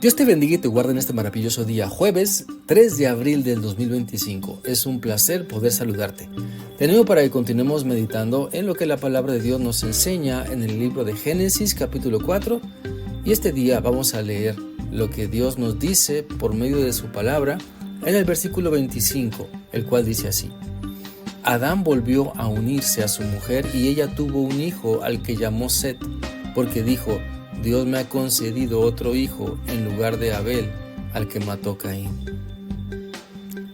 Dios te bendiga y te guarde en este maravilloso día, jueves 3 de abril del 2025. Es un placer poder saludarte. Te animo para que continuemos meditando en lo que la palabra de Dios nos enseña en el libro de Génesis capítulo 4. Y este día vamos a leer lo que Dios nos dice por medio de su palabra en el versículo 25, el cual dice así: Adán volvió a unirse a su mujer y ella tuvo un hijo al que llamó Set, porque dijo: Dios me ha concedido otro hijo en lugar de Abel, al que mató Caín.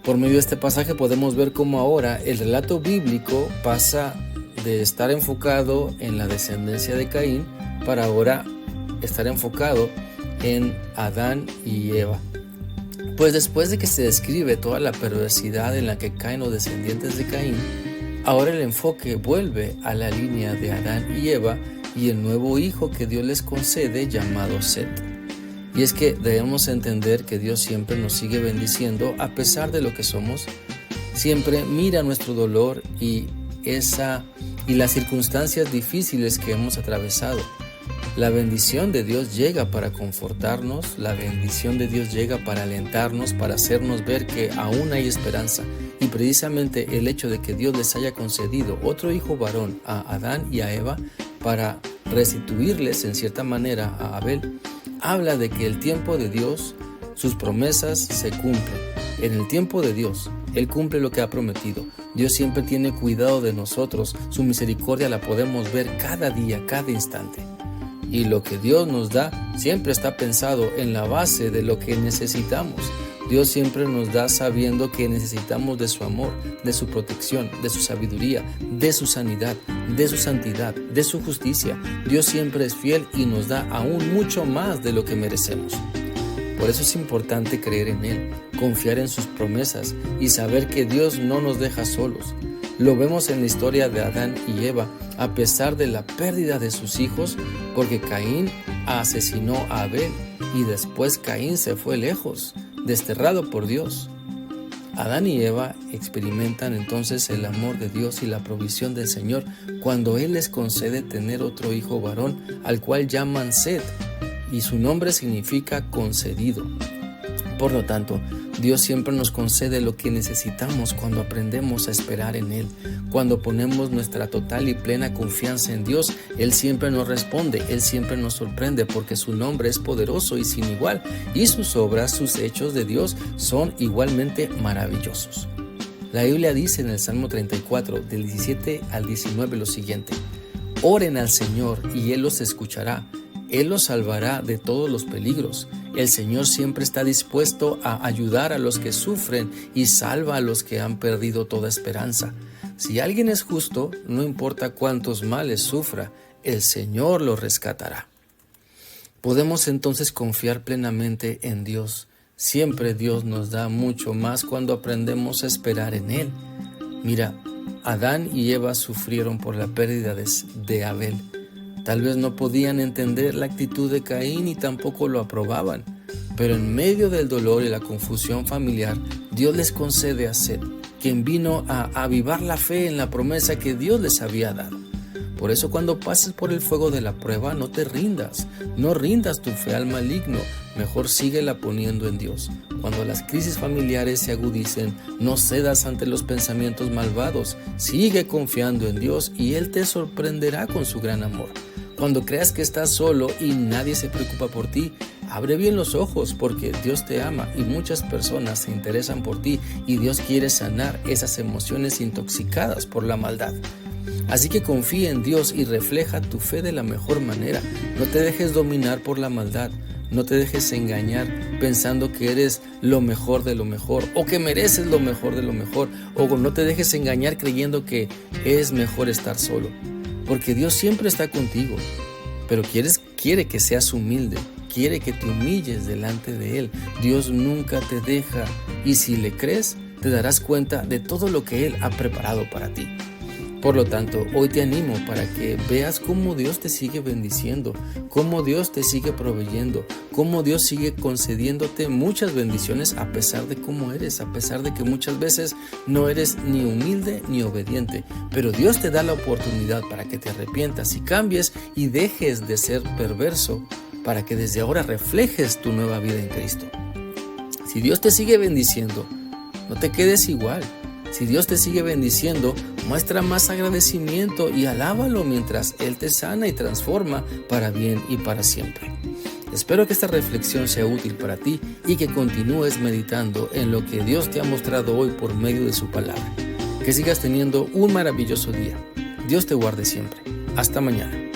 Por medio de este pasaje podemos ver cómo ahora el relato bíblico pasa de estar enfocado en la descendencia de Caín para ahora estar enfocado en Adán y Eva. Pues después de que se describe toda la perversidad en la que caen los descendientes de Caín, ahora el enfoque vuelve a la línea de Adán y Eva y el nuevo hijo que Dios les concede, llamado Set. Y es que debemos entender que Dios siempre nos sigue bendiciendo a pesar de lo que somos. Siempre mira nuestro dolor y las circunstancias difíciles que hemos atravesado. La bendición de Dios llega para confortarnos, la bendición de Dios llega para alentarnos, para hacernos ver que aún hay esperanza. Y precisamente el hecho de que Dios les haya concedido otro hijo varón a Adán y a Eva para restituirles en cierta manera a Abel, habla de que el tiempo de Dios, sus promesas se cumplen. En el tiempo de Dios, Él cumple lo que ha prometido. Dios siempre tiene cuidado de nosotros, su misericordia la podemos ver cada día, cada instante. Y lo que Dios nos da siempre está pensado en la base de lo que necesitamos. Dios siempre nos da sabiendo que necesitamos de su amor, de su protección, de su sabiduría, de su sanidad, de su santidad, de su justicia. Dios siempre es fiel y nos da aún mucho más de lo que merecemos. Por eso es importante creer en Él, confiar en sus promesas y saber que Dios no nos deja solos. Lo vemos en la historia de Adán y Eva, a pesar de la pérdida de sus hijos, porque Caín asesinó a Abel y después Caín se fue lejos, desterrado por Dios. Adán y Eva experimentan entonces el amor de Dios y la provisión del Señor cuando Él les concede tener otro hijo varón, al cual llaman Set, y su nombre significa concedido. Por lo tanto, Dios siempre nos concede lo que necesitamos cuando aprendemos a esperar en Él. Cuando ponemos nuestra total y plena confianza en Dios, Él siempre nos responde, Él siempre nos sorprende, porque su nombre es poderoso y sin igual, y sus obras, sus hechos de Dios son igualmente maravillosos. La Biblia dice en el Salmo 34, del 17 al 19 lo siguiente: Oren al Señor y Él los escuchará. Él los salvará de todos los peligros. El Señor siempre está dispuesto a ayudar a los que sufren y salva a los que han perdido toda esperanza. Si alguien es justo, no importa cuántos males sufra, el Señor lo rescatará. Podemos entonces confiar plenamente en Dios. Siempre Dios nos da mucho más cuando aprendemos a esperar en Él. Mira, Adán y Eva sufrieron por la pérdida de Abel. Tal vez no podían entender la actitud de Caín y tampoco lo aprobaban, pero en medio del dolor y la confusión familiar, Dios les concede a Set, quien vino a avivar la fe en la promesa que Dios les había dado. Por eso cuando pases por el fuego de la prueba, no te rindas, no rindas tu fe al maligno, mejor síguela poniendo en Dios. Cuando las crisis familiares se agudicen, no cedas ante los pensamientos malvados, sigue confiando en Dios y Él te sorprenderá con su gran amor. Cuando creas que estás solo y nadie se preocupa por ti, abre bien los ojos porque Dios te ama y muchas personas se interesan por ti y Dios quiere sanar esas emociones intoxicadas por la maldad. Así que confía en Dios y refleja tu fe de la mejor manera. No te dejes dominar por la maldad. No te dejes engañar pensando que eres lo mejor de lo mejor o que mereces lo mejor de lo mejor, o no te dejes engañar creyendo que es mejor estar solo. Porque Dios siempre está contigo, pero quiere que seas humilde, quiere que te humilles delante de Él. Dios nunca te deja y si le crees, te darás cuenta de todo lo que Él ha preparado para ti. Por lo tanto, hoy te animo para que veas cómo Dios te sigue bendiciendo, cómo Dios te sigue proveyendo, cómo Dios sigue concediéndote muchas bendiciones a pesar de cómo eres, a pesar de que muchas veces no eres ni humilde ni obediente. Pero Dios te da la oportunidad para que te arrepientas y cambies y dejes de ser perverso para que desde ahora reflejes tu nueva vida en Cristo. Si Dios te sigue bendiciendo, no te quedes igual. Si Dios te sigue bendiciendo, muestra más agradecimiento y alábalo mientras Él te sana y transforma para bien y para siempre. Espero que esta reflexión sea útil para ti y que continúes meditando en lo que Dios te ha mostrado hoy por medio de su palabra. Que sigas teniendo un maravilloso día. Dios te guarde siempre. Hasta mañana.